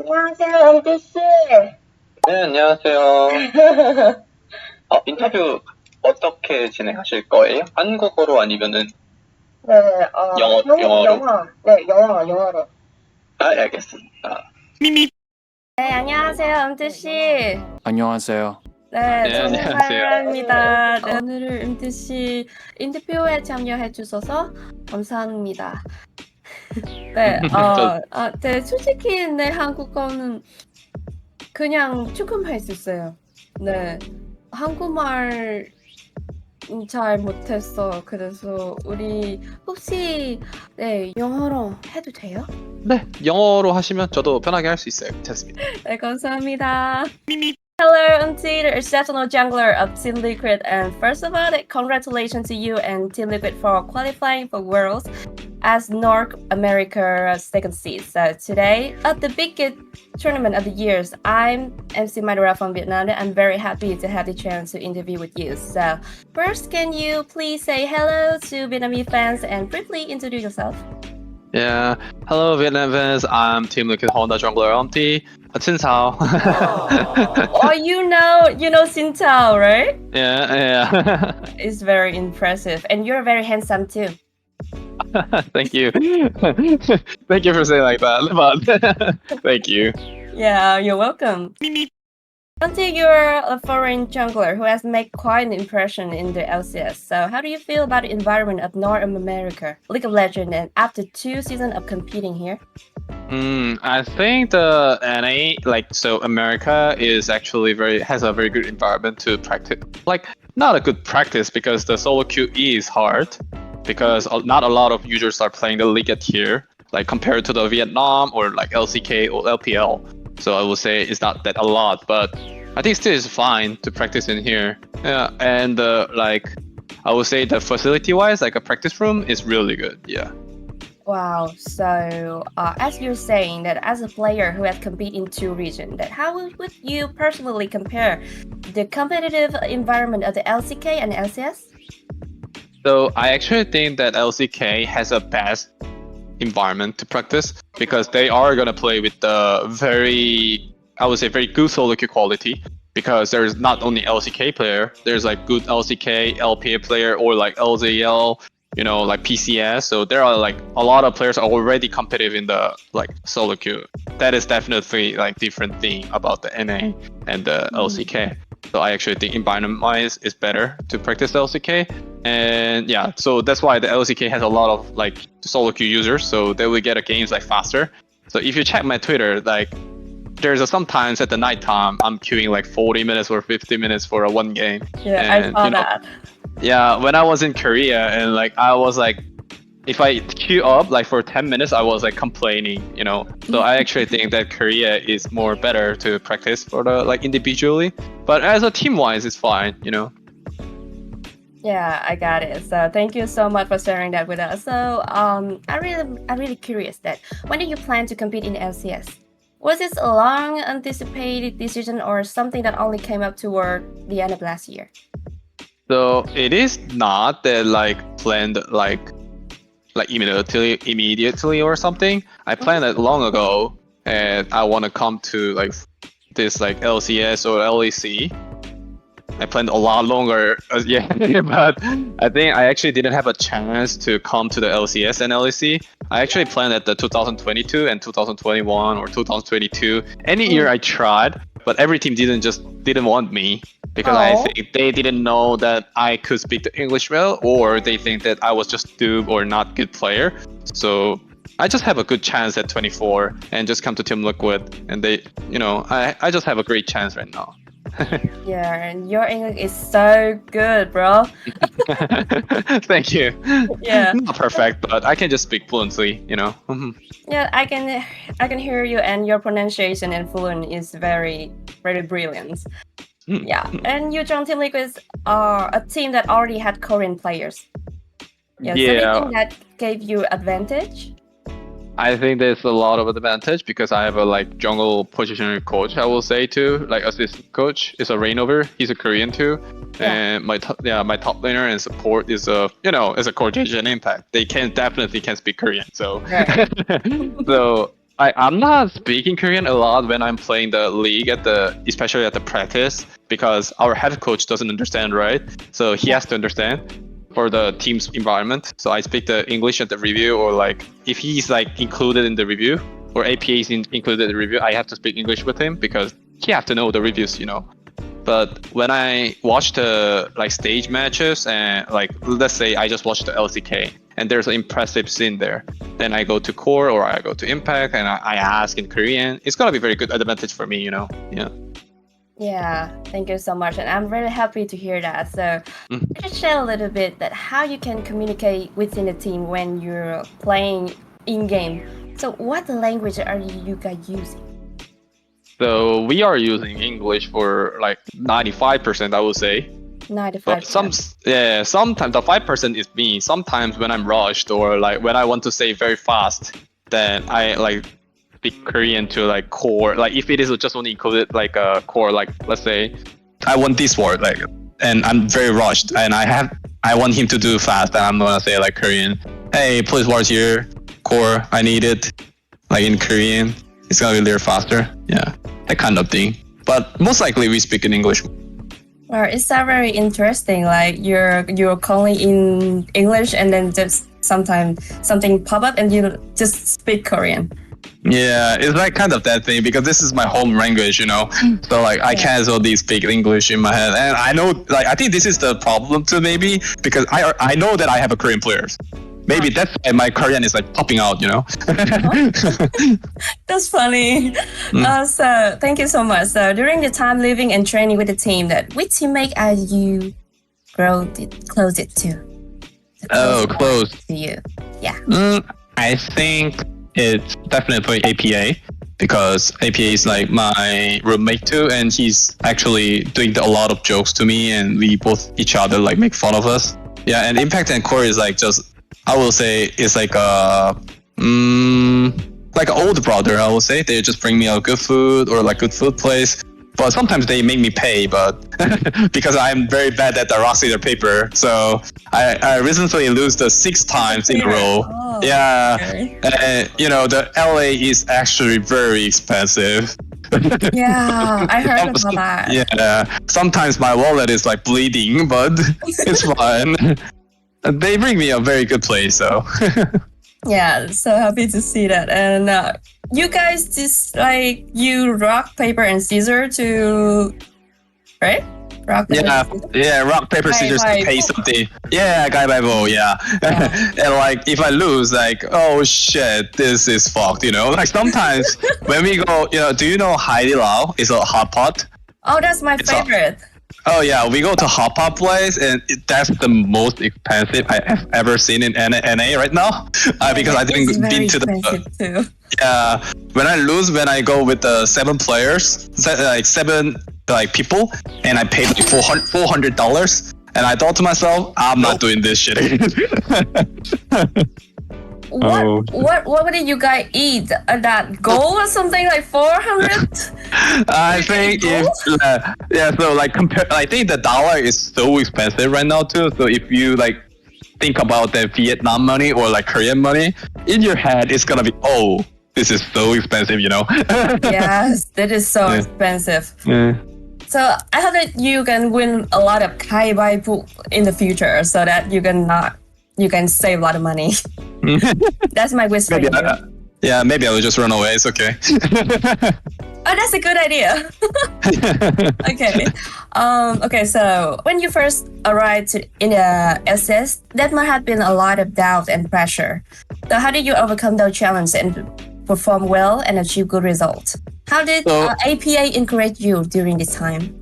안녕하세요, 엄지 씨. 네, 안녕하세요. 인터뷰 어떻게 진행하실 거예요? 한국어로 아니면은 네, 영어로? 네, 영어로. 알겠습니다. 네, 안녕하세요, 엄지 씨. 안녕하세요. 네, 네, 저는 안녕하세요. 사랑합니다. 네, 오늘은 엄지 씨 인터뷰에 참여해 주셔서 감사합니다. 네, 네, 솔직히 내 한국어는 그냥 조금 할 수 있어요. 네, 한국말 잘 못했어. 그래서 우리 혹시 네, 영어로 해도 돼요? 네, 영어로 하시면 저도 편하게 할 수 있어요. 괜찮습니다. 네, 감사합니다. Hello, Umti, the exceptional jungler of Team Liquid, and first of all, congratulations to you and Team Liquid for qualifying for Worlds as North America's second seed. So today, at the biggest tournament of the years, I'm MC Mai Dora from Vietnam, and I'm very happy to have the chance to interview with you. So first, can you please say hello to Vietnamese fans and briefly introduce yourself? Yeah, hello Vietnam fans. I'm Team Liquid Honda jungler Umti. Xin chào. Oh, you know Xin Tao, right? Yeah. It's very impressive, and you're very handsome too. Thank you. Thank you for saying like that. But thank you. Yeah, you're welcome. Until you're a foreign jungler who has made quite an impression in the LCS, so how do you feel about the environment of North America, League of Legends, and after 2 seasons of competing here? I think the NA, America is actually has a very good environment to practice. Like, not a good practice because the solo queue is hard, because not a lot of users are playing the league at here, like compared to the Vietnam or like LCK or LPL. So I will say it's not that a lot, but I think still is fine to practice in here. Yeah, and I would say the facility-wise, like a practice room is really good. Yeah. Wow, so as you're saying that as a player who has competed in 2 regions, that how would you personally compare the competitive environment of the LCK and LCS? So I actually think that LCK has a best environment to practice because they are gonna play with the very good solo queue quality, because there's not only LCK player, there's like good LCK, LPA player, or like LZL, like PCS. So there are like a lot of players are already competitive in the like solo queue. That is definitely like different thing about the NA and the LCK. So I actually think environment-wise is better to practice the LCK. And yeah, so that's why the LCK has a lot of like solo queue users, so they will get the games like faster. So if you check my Twitter, like there's sometimes at the night time I'm queuing like 40 minutes or 50 minutes for a one game. Yeah, And, I saw that. Yeah, when I was in Korea and like I was like, if I queue up like for 10 minutes, I was like complaining. So I actually think that Korea is more better to practice for the like individually, but as a team wise, it's fine. Yeah, I got it. So thank you so much for sharing that with us. So I'm really curious that when did you plan to compete in LCS? Was this a long anticipated decision or something that only came up toward the end of last year? So it is not that like planned like immediately or something. I planned it long ago, and I want to come to like this like LCS or LEC. I planned a lot longer, yeah, but I think I actually didn't have a chance to come to the LCS and LEC. I actually planned at the 2022 and 2021 or 2022. Any year I tried, but every team didn't want me because I think they didn't know that I could speak the English well, or they think that I was just noob or not good player. So I just have a good chance at 24 and just come to Team Liquid, and they, I just have a great chance right now. Yeah, and your English is so good, bro. Thank you. Yeah. Not perfect, but I can just speak fluently, Yeah, I can hear you, and your pronunciation and fluent is very, very brilliant. Yeah, and you joined Team Liquid are a team that already had Korean players. Yeah, so do you think that gave you advantage? I think there's a lot of advantage because I have a like jungle positioner coach, I will say too, like assistant coach is a Rainover. He's a Korean too, and my top laner and support is is a Caucasian Impact. They definitely can speak Korean, so so I'm not speaking Korean a lot when I'm playing the league especially at the practice, because our head coach doesn't understand, right? So he has to understand for the team's environment. So I speak the English at the review, or like if he's like included in the review or APA is included in the review, I have to speak English with him because he have to know the reviews, you know. But when I watch the like stage matches and like let's say I just watched the LCK and there's an impressive scene there, then I go to core or I go to impact and I ask in Korean. It's gonna be very good advantage for me, you know. Yeah. Yeah, thank you so much, and I'm really happy to hear that. So, just share a little bit that how you can communicate within the team when you're playing in game. So, what language are you guys using? So we are using English for like 95%, I would say. 95%. But sometimes the 5% is me. Sometimes when I'm rushed or like when I want to say very fast, then I like speak Korean to like core. Like if it is just only included like a core, like let's say I want this word, like, and I'm very rushed and I want him to do fast, and I'm gonna say like Korean. Hey, please word here, core. I need it, like in Korean. It's gonna be a little faster. Yeah, that kind of thing. But most likely we speak in English. Well, it's very interesting. Like you're calling in English and then just sometimes something pop up and you just speak Korean. Yeah, it's like kind of that thing because this is my home language, you know. So like I can't only speak English in my head, and I know like I think this is the problem too, maybe because I know that I have a Korean players. Maybe that's why my Korean is like popping out, you know. That's funny. So thank you so much. So during the time living and training with the team, that which teammate are you closest to? Close to you. Yeah. I think it's definitely APA because APA is like my roommate too, and he's actually doing a lot of jokes to me, and we both each other like make fun of us. Yeah, and Impact and Core is like just I will say it's like like an old brother. I will say they just bring me a good food or like good food place. But sometimes they make me pay, but because I'm very bad at the rock scissors paper, so I recently lose the 6 times in a row. Oh, yeah, okay. and you know the LA is actually very expensive. Yeah, I heard about that. Yeah, sometimes my wallet is like bleeding, but it's fine. They bring me a very good place, so. Yeah, so happy to see that. And you guys just like you rock, paper, and scissors to, right? Rock, paper, scissors? Yeah, rock, paper, scissors to pay something. Yeah, guy by bow, yeah. And like if I lose, like, oh shit, this is fucked, you know? Like sometimes when we go, you know, do you know Haidilao? It's a hot pot. Oh, that's my favorite. Oh yeah, we go to hot pot place, and that's the most expensive I have ever seen in NA right now. Because I didn't been to the. Too. Yeah, when I lose, when I go with the 7 players, like 7 like people, and I paid like $400, and I thought to myself, I'm not doing this shit again. What did you guys eat? That gold or something like 400? I think if so like compare, I think the dollar is so expensive right now too. So if you like think about the Vietnam money or like Korean money, in your head it's gonna be this is so expensive, you know. Yes, that is so expensive. Yeah. So I hope that you can win a lot of Kai Bai Pu in the future, so that you can save a lot of money. That's my wish for you. Yeah, maybe I will just run away. It's okay. Oh, that's a good idea. Okay. Okay, so when you first arrived in the SS, that might have been a lot of doubt and pressure. So how did you overcome those challenges and perform well and achieve good results? How did APA encourage you during this time?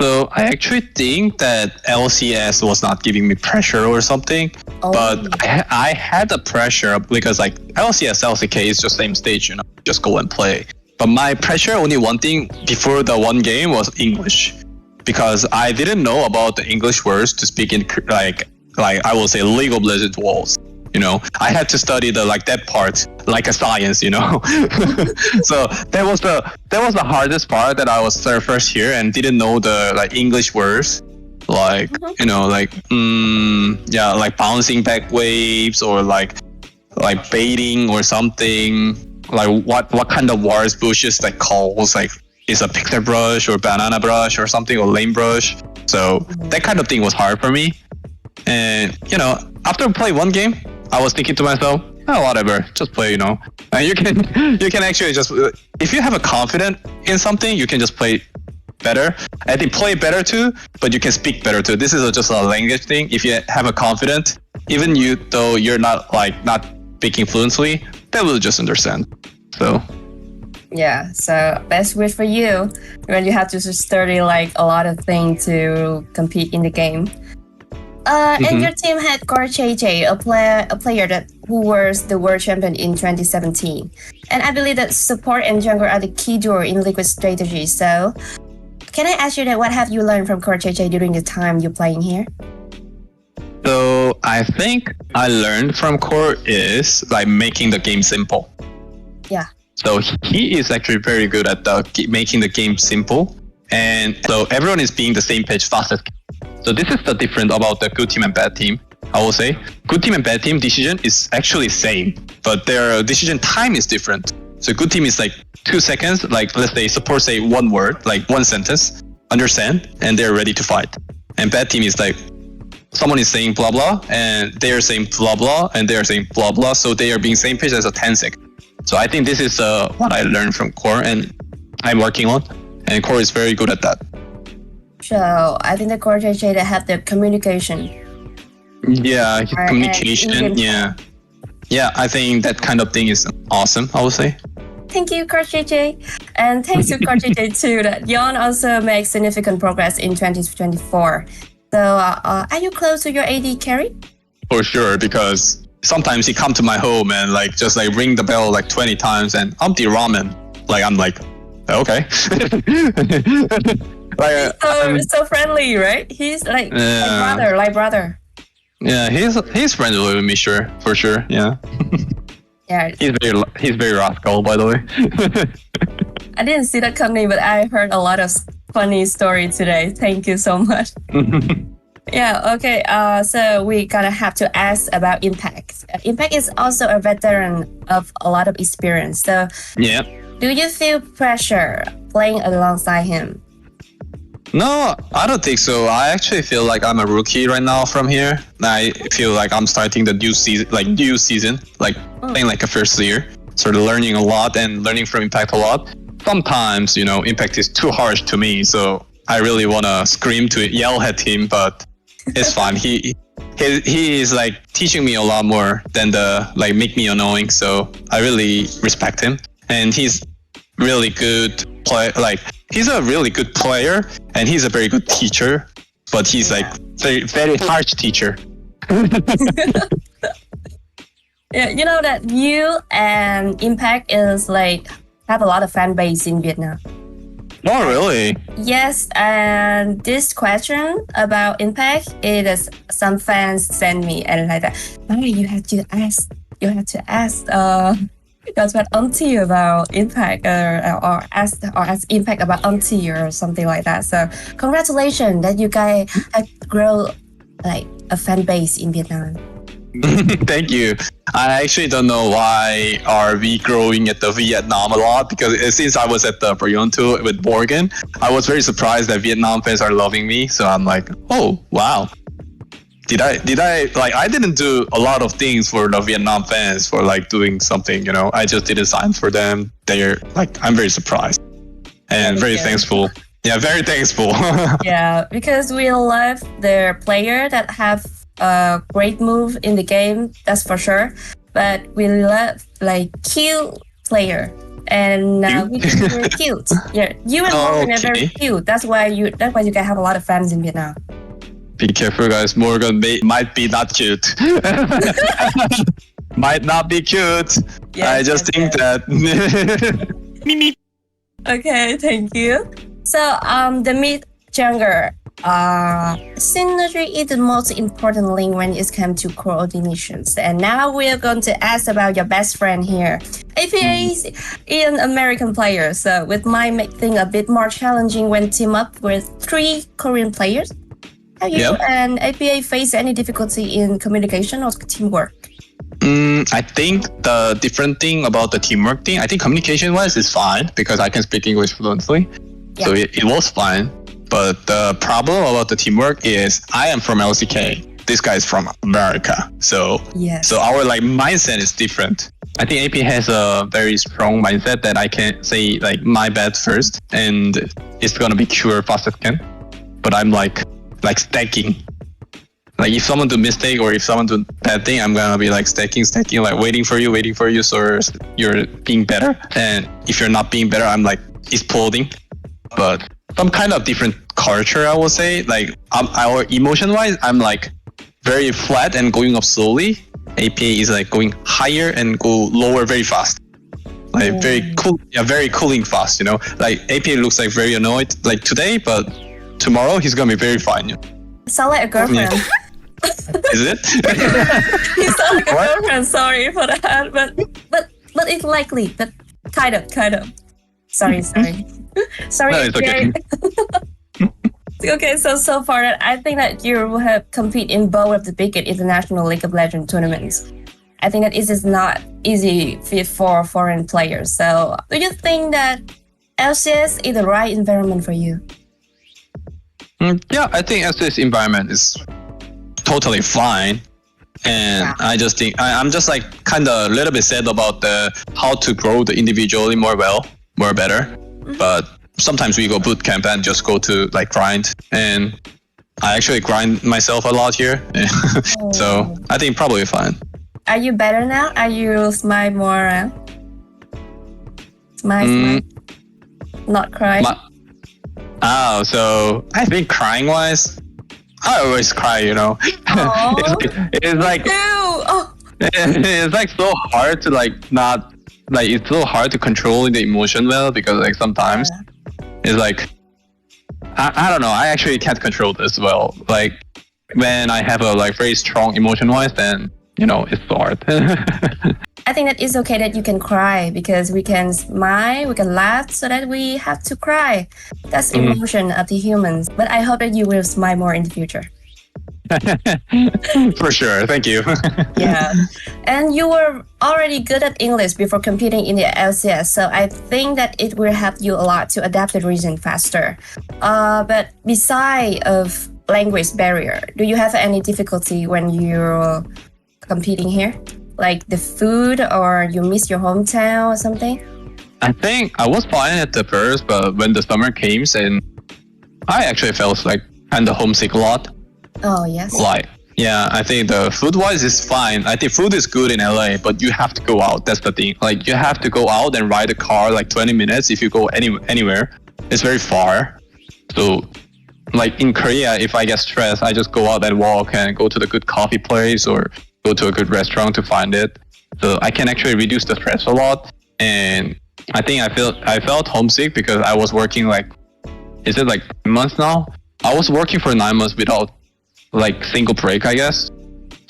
So I actually think that LCS was not giving me pressure or something, but I had the pressure because like LCS, LCK is just same stage, you know, just go and play. But my pressure, only one thing before the one game was English, because I didn't know about the English words to speak in like I will say League of Legends walls. You know, I had to study that part like a science, you know. So that was the hardest part, that I was first here and didn't know the like English words, like you know, like like bouncing back waves or like baiting or something. like what kind of words bushes like calls, like is a pixel brush or banana brush or something, or lane brush. So that kind of thing was hard for me. And after playing one game, I was thinking to myself, oh, whatever, just play, And you can actually just, if you have a confidence in something, you can just play better. I think play better too, but you can speak better too. This is just a language thing. If you have a confidence, even though you're not speaking fluently, they will just understand. So yeah, so best wish for you when you have to study like a lot of things to compete in the game. And your team had Core JJ, a player who was the world champion in 2017. And I believe that support and jungle are the key duo in Liquid strategy. So can I ask you that what have you learned from Core JJ during the time you're playing here? So I think I learned from Core is like making the game simple. Yeah. So he is actually very good at making the game simple. And so everyone is being the same page fastest. So this is the difference about the good team and bad team. I will say good team and bad team decision is actually same, but their decision time is different. So good team is like 2 seconds, like let's say support say one word, like one sentence, understand, and they're ready to fight. And bad team is like someone is saying blah blah, and they are saying blah blah, and they are saying blah blah. So they are being same page as a 10 second. So I think this is what I learned from Core, and I'm working on. And Core is very good at that. So I think the Core JJ that have the communication. Yeah, communication. Yeah. I think that kind of thing is awesome, I would say. Thank you, Core JJ. And thanks to Core JJ too, that Yon also makes significant progress in 2024. So are you close to your AD carry? For sure, because sometimes he come to my home and just ring the bell 20 times and Umti ramen. I'm like, okay. So friendly, right? He's like brother. Yeah, he's friendly with me, for sure. Yeah. Yeah. He's very rascal, by the way. I didn't see that coming, but I heard a lot of funny stories today. Thank you so much. Yeah. Okay. So we gonna have to ask about Impact. Impact is also a veteran of a lot of experience. So yeah. Do you feel pressure playing alongside him? No, I don't think so. I actually feel like I'm a rookie right now from here. I feel like I'm starting the new season, playing like a first year. Sort of learning a lot and learning from Impact a lot. Sometimes, Impact is too harsh to me, so I really want to yell at him, but it's fine. He is teaching me a lot more than make me annoying, so I really respect him. And he's really good he's a really good player and he's a very good teacher, but he's very, very harsh teacher. Yeah, you know that you and Impact is have a lot of fan base in Vietnam. Oh, really? Yes, and this question about Impact, it is some fans send me and like that. Mary, you have to ask that's what Umti about Impact or ask Impact about Umti or something like that. So congratulations that you guys have grown a fan base in Vietnam. Thank you. I actually don't know why are we growing at the Vietnam a lot, because since I was at the Tour with Morgan, I was very surprised that Vietnam fans are loving me. So I'm like, oh wow. Did I I didn't do a lot of things for the Vietnam fans for doing something, I just did a sign for them. They're I'm very surprised and very thankful. Yeah, very thankful. Yeah, because we love the player that have a great move in the game, that's for sure. But we love cute player. And we think we're cute. Yeah, you and Morgan are very cute. That's why you guys have a lot of fans in Vietnam. Be careful, guys. Morgan might be not cute. Might not be cute. Yes, I just think that. Okay, thank you. So, the mid jungler, synergy is the most important link when it comes to coordinations. And now we are going to ask about your best friend here. APA is an American player, so with my thing a bit more challenging when team up with 3 Korean players. Have you and APA face any difficulty in communication or teamwork? I think the different thing about the teamwork thing, I think communication-wise is fine because I can speak English fluently. Yeah. So it was fine. But the problem about the teamwork is I am from LCK. This guy is from America. So our like mindset is different. I think AP has a very strong mindset that I can say like my bad first and it's gonna be cured fast as can. But I'm like stacking. Like if someone do mistake or if someone do bad thing, I'm gonna be like stacking, like waiting for you, so you're being better. And if you're not being better, I'm like exploding. But some kind of different culture, I would say. Like our emotion-wise, I'm like very flat and going up slowly. AP is like going higher and go lower very fast. Like very cool, very cooling fast. You know, like AP looks like very annoyed like today, but tomorrow he's gonna be very fine. You know? Sound like a girlfriend. Yeah. Is it? You sound like a girlfriend. Sorry for that, but it's likely. But kind of. Sorry. Sorry. No, it's okay. Okay, so far that I think that you will have compete in both of the biggest international League of Legends tournaments. I think that it is not easy fit for foreign players. So do you think that LCS is the right environment for you? Yeah, I think LCS environment is totally fine. And I just think I'm just like kind of a little bit sad about the how to grow the individually more better. But sometimes we go boot camp and just go to like grind, and I actually grind myself a lot here. So I think probably fine. Are you better now? Are you smile more? Smile. Not cry. So I think crying wise, I always cry. You know, it's like it's like so hard to like not. Like it's so hard to control the emotion well because like sometimes it's like I don't know, I actually can't control this well. Like when I have a like very strong emotion wise, then you know it's so hard. I think that it's okay that you can cry because we can smile, we can laugh, so that we have to cry. That's emotion of the humans. But I hope that you will smile more in the future. For sure, thank you. Yeah, and you were already good at English before competing in the LCS, so I think that it will help you a lot to adapt the region faster. But beside of language barrier, do you have any difficulty when you're competing here, like the food, or you miss your hometown or something? I think I was fine at the first, but when the summer came, and I actually felt like kind of homesick a lot. Oh, yes. Like, yeah, I think the food-wise is fine. I think food is good in LA, but you have to go out. That's the thing. Like, you have to go out and ride a car like 20 minutes if you go anywhere. It's very far. So, like in Korea, if I get stressed, I just go out and walk and go to the good coffee place or go to a good restaurant to find it. So I can actually reduce the stress a lot. And I think I felt homesick because I was working like, is it like 9 months now? I was working for 9 months without like single break, I guess.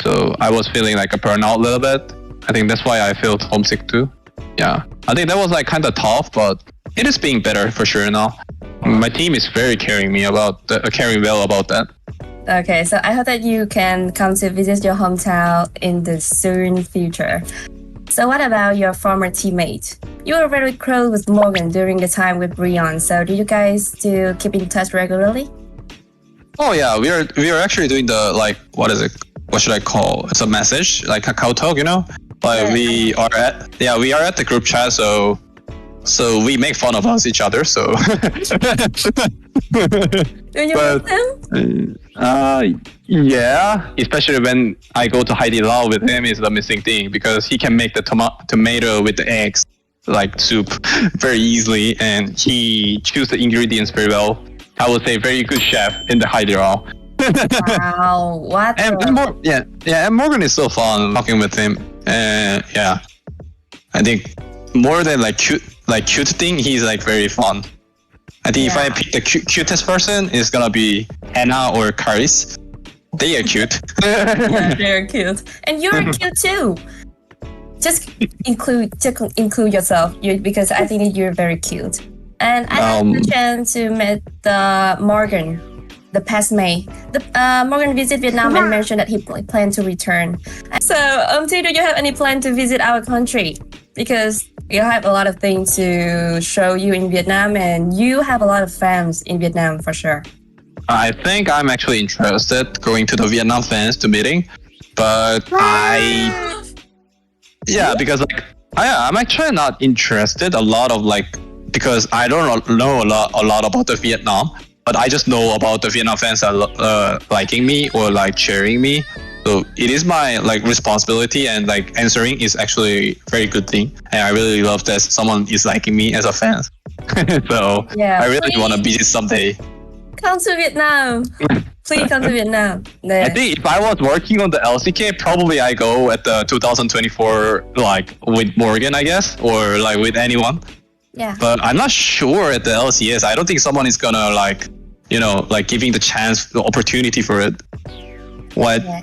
So I was feeling like a burnout a little bit. I think that's why I felt homesick too. Yeah, I think that was like kind of tough, but it is being better for sure now. My team is very caring well about that. Okay, so I hope that you can come to visit your hometown in the soon future. So what about your former teammate? You were very close with Morgan during the time with Brion. So do you guys still keep in touch regularly? Oh yeah, we are actually doing the like what should I call? It's a message like Kakao Talk, you know? Like we are at the group chat, so we make fun of each other. So do you miss him? Yeah, especially when I go to Haidi Lao with him is the missing thing because he can make the tomato with the eggs like soup very easily, and he chooses the ingredients very well. I would say very good chef in the Haidi Lao. Wow, what? And Morgan is so fun talking with him. Yeah, I think more than like cute thing, he's like very fun. I think if I pick the cutest person, it's gonna be Hannah or Karis. They are cute. Yeah, they're cute, and you're cute too. Just include yourself, because I think that you're very cute. And I had the chance to meet Morgan the past May. Morgan visited Vietnam and mentioned that he planned to return. So, Umti, do you have any plan to visit our country? Because you have a lot of things to show you in Vietnam, and you have a lot of fans in Vietnam for sure. I think I'm actually interested going to the Vietnam fans to meeting, but because like I'm actually not interested a lot of like, because I don't know a lot about the Vietnam, but I just know about the Vietnam fans that liking me or like cheering me. So it is my like responsibility, and like answering is actually a very good thing. And I really love that someone is liking me as a fan. So I really want to visit someday. Come to Vietnam. Please come to Vietnam. I think if I was working on the LCK, probably I go at the 2024 like with Morgan, I guess, or like with anyone. Yeah. But I'm not sure at the LCS. I don't think someone is gonna like, you know, like giving the chance, the opportunity for it. What? Yeah.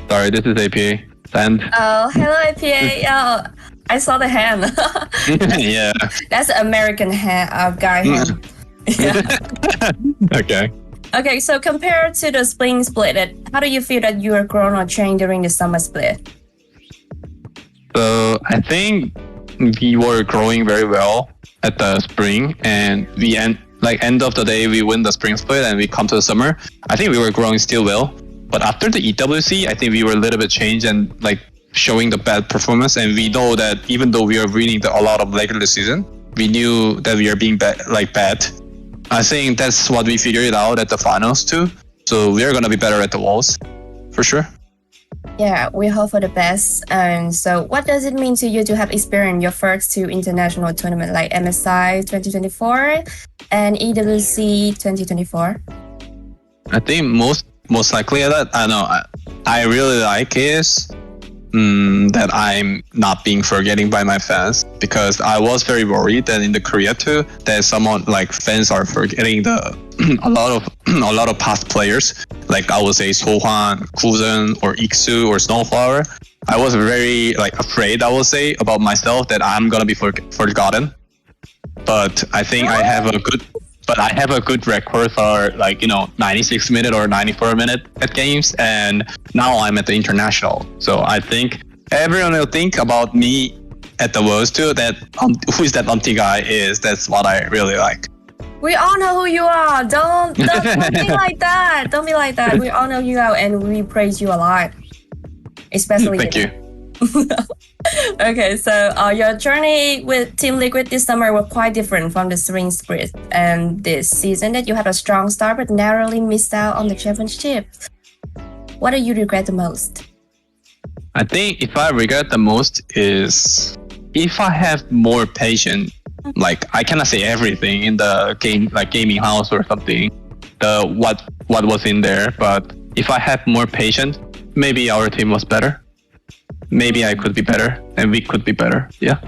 Sorry, this is APA. Send. Oh, hello APA. Oh, I saw the hand. Yeah. That's American hand, guy hand. Yeah. Okay. Okay, so compared to the spring split, how do you feel that you are grown or changed during the summer split? So I think we were growing very well at the spring, and we end of the day we win the spring split and we come to the summer. I think we were growing still well, but after the EWC, I think we were a little bit changed and like showing the bad performance. And we know that even though we are winning a lot of regular season, we knew that we are being bad. I think that's what we figured out at the finals too. So we are gonna be better at the walls, for sure. Yeah, we hope for the best. And so what does it mean to you to have experienced your first two international tournaments like MSI 2024 and EWC 2024? I think most likely that I really like is that I'm not being forgetting by my fans, because I was very worried that in the Korea too that someone like fans are forgetting a lot of past players, like I would say Sohwan, Kuzen, or Iksu, or Snowflower. I was very like afraid, I would say, about myself that I'm gonna be forgotten. But I think I have a good record for like 96 minute or 94 minute at games, and now I'm at the international. So I think everyone will think about me at the Worlds too, that who is that Umti guy is. That's what I really like. We all know who you are. Don't be like that. Don't be like that. We all know you are, and we praise you a lot, especially. Thank you. Okay, so your journey with Team Liquid this summer was quite different from the spring split, and this season that you had a strong start but narrowly missed out on the championship. What do you regret the most? I think if I regret the most is if I have more patience. Like I cannot say everything in the game, like gaming house or something, what was in there. But if I had more patience, maybe our team was better. Maybe I could be better, and we could be better. Yeah.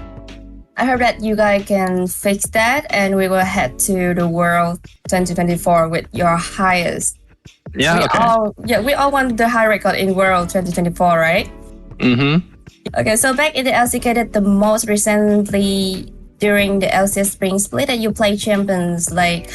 I hope that you guys can fix that, and we will head to the World 2024 with your highest. Yeah. We all want the high record in World 2024, right? Mm-hmm. Okay, so back in the LCK, that the most recently during the LCS spring split that you play champions like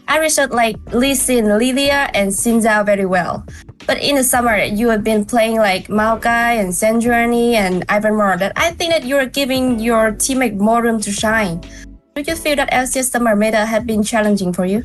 I researched like Lee Sin, Lilia, and Xin Zhao very well. But in the summer, you have been playing like Maokai and Sandrani and Ivan Moore. That I think that you're giving your teammate more room to shine. Do you feel that LCS summer meta have been challenging for you?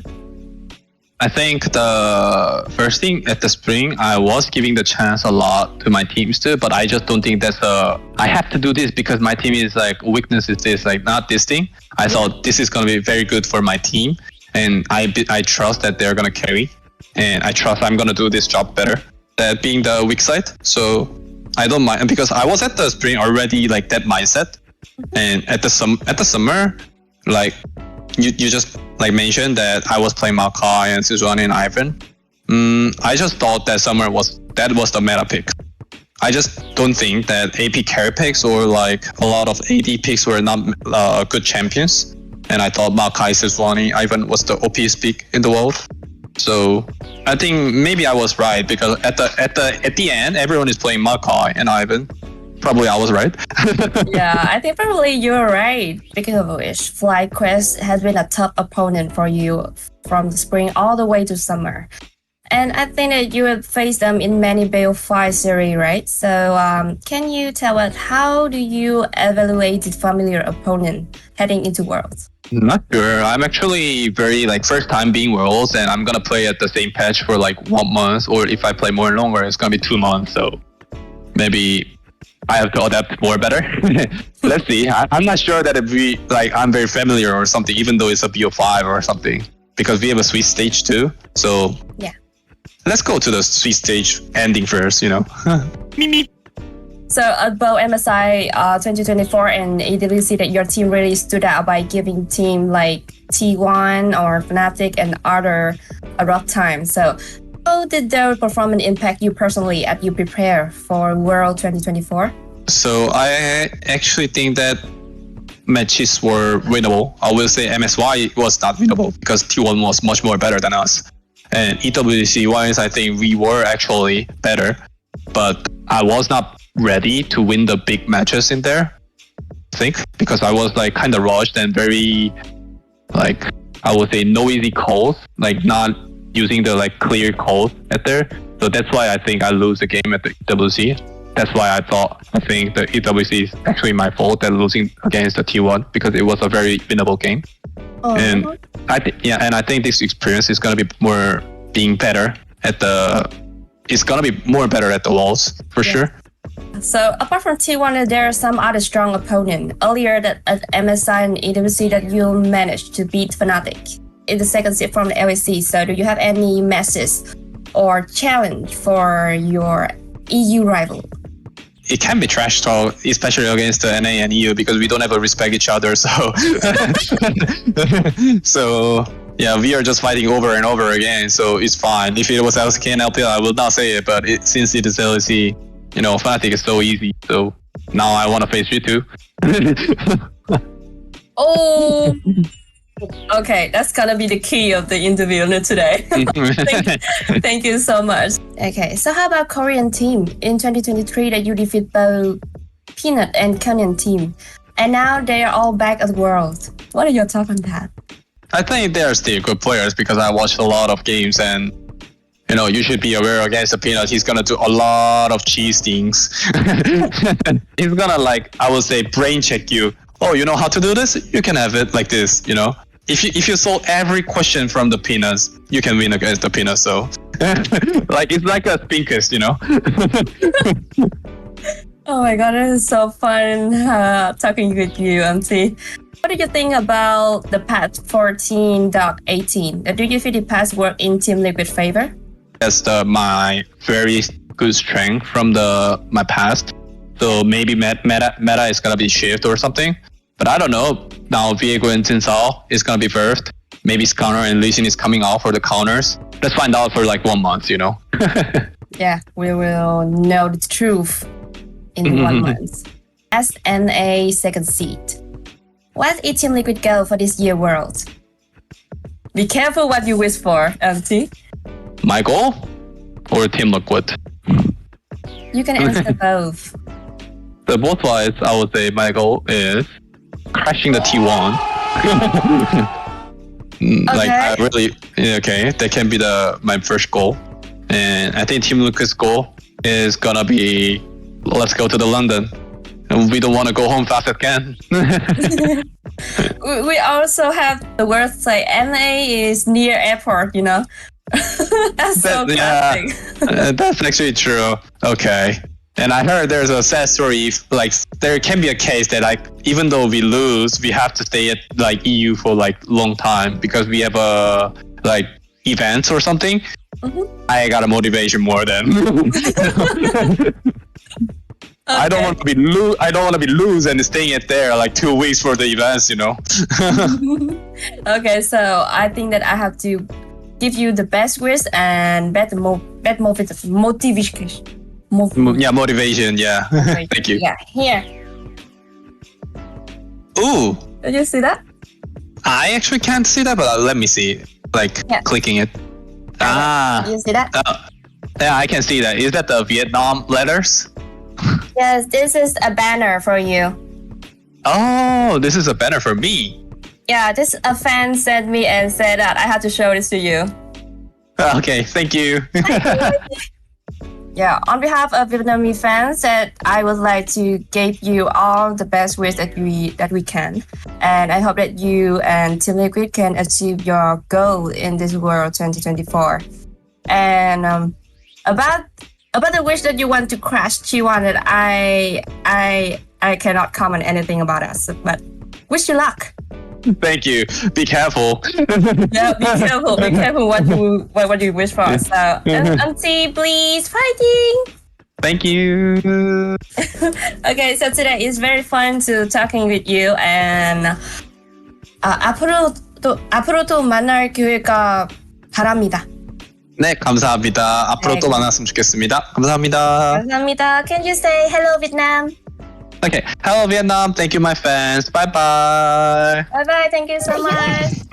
I think the first thing at the spring, I was giving the chance a lot to my teams too, but I just don't think I have to do this because my team is like, weakness is this, like not this thing. I thought this is going to be very good for my team, and I trust that they're going to carry, and I trust I'm going to do this job better, that being the weak side. So I don't mind, because I was at the spring already like that mindset, and at the summer, like you just like mentioned that I was playing Maokai and Sijuan and Ivan. I just thought that summer was the meta pick. I just don't think that AP carry picks or like a lot of AD picks were not good champions. And I thought Maokai, Sijuan, Ivan was the OPest pick in the world. So I think maybe I was right, because at the end everyone is playing Maokai and Ivan, probably I was right. Yeah, I think probably you're right. Speaking of which, FlyQuest has been a tough opponent for you from the spring all the way to summer. And I think that you have faced them in many BO5 series, right? So can you tell us how do you evaluate the familiar opponent heading into Worlds? Not sure. I'm actually very like first time being Worlds, and I'm gonna play at the same patch for like 1 month, or if I play more longer, it's gonna be 2 months. So maybe I have to adapt more better. Let's see. I'm not sure that if we like I'm very familiar or something, even though it's a BO5 or something, because we have a Swiss stage too. So yeah. Let's go to the Swiss stage ending first, you know. So at both MSI 2024 and AWC, that your team really stood out by giving team like T1 or Fnatic and other a rough time. So how did their performance impact you personally as you prepare for World 2024? So I actually think that matches were winnable. I will say MSY was not winnable because T1 was much more better than us. And EWC wise, I think we were actually better, but I was not ready to win the big matches in there, I think, because I was like kind of rushed and very, like, I would say no easy calls, like not using the like clear calls at there. So that's why I think I lose the game at the EWC. That's why I think the EWC is actually my fault that losing against the T1, because it was a very winnable game. And I think this experience is gonna be more being better at the. It's gonna be more better at the walls for sure. So apart from T1, there are some other strong opponent. Earlier that at MSI and EWC that you managed to beat Fnatic in the second seed from the LEC. So do you have any message or challenge for your EU rival? It can be trash talk, especially against the NA and EU, because we don't ever respect each other. So, so yeah, we are just fighting over and over again. So it's fine. If it was LCK and LPL, I will not say it. But since it is LEC, you know, Fnatic is so easy. So now I want to face you too. Oh. Okay, that's gonna be the key of the interview today. Thank you so much. Okay, so how about Korean team in 2023 that you defeat both Peanut and Kenyan team, and now they are all back at World. What are your thoughts on that? I think they are still good players because I watched a lot of games, and you know, you should be aware against the Peanut, he's gonna do a lot of cheese things. He's gonna, like, I would say, brain check you. Oh, you know how to do this? You can have it like this, you know? If you solve every question from the Peanuts, you can win against the Peanuts. So, like, it's like a spinkers, you know? Oh my god, it is so fun talking with you, Umti. What do you think about the patch 14.18? Do you feel the patch work in Team Liquid favor? That's my very good strength from my past. So maybe meta is gonna be shift or something. But I don't know. Now Viego and Tinsao is gonna be birthed. Maybe Scanner and Lee Sin is coming out for the counters. Let's find out for like 1 month, you know? Yeah, we will know the truth in 1 month. SNA second seed. What is Team Liquid goal for this year World? Be careful what you wish for, MT. My goal? Or Team Liquid? You can answer both. So both wise, I would say my goal is crashing the T1. Like, I really, okay, that can be my first goal. And I think Team Liquid's goal is gonna be, let's go to the London. And we don't want to go home fast as can. We also have the word say NA is near airport, you know? That's so classic. That's actually true. Okay. And I heard there's a sad story. Like, there can be a case that, like, even though we lose, we have to stay at like EU for like long time because we have like events or something. I got a motivation more than. Okay. I don't want to be loose and staying at there like 2 weeks for the events, you know. Okay, so I think that I have to give you the best wish and motivation. Motivation. Yeah. Thank you. Yeah, here. Ooh. Did you see that? I actually can't see that, but let me see. Like, clicking it. You see that? Yeah, I can see that. Is that the Vietnam letters? Yes, this is a banner for you. Oh, this is a banner for me. Yeah, this a fan sent me and said that I had to show this to you. Okay, thank you. Yeah, on behalf of Vietnamese fans, that I would like to give you all the best wishes that we can, and I hope that you and Team Liquid can achieve your goal in this World 2024. And about the wish that you want to crash T1, that I cannot comment anything about us, but wish you luck. Thank you. Be careful. Yeah, be careful. Be careful what you wish for. So, Umti, please, fighting. Thank you. Okay, so today is very fun to talking with you, and 앞으로도 만날 기회가 바랍니다. 네, 감사합니다. 앞으로 네. 또 만났으면 좋겠습니다. 감사합니다. 감사합니다. Can you say hello, Vietnam? Okay. Hello, Vietnam. Thank you, my fans. Bye bye. Bye bye. Thank you so much.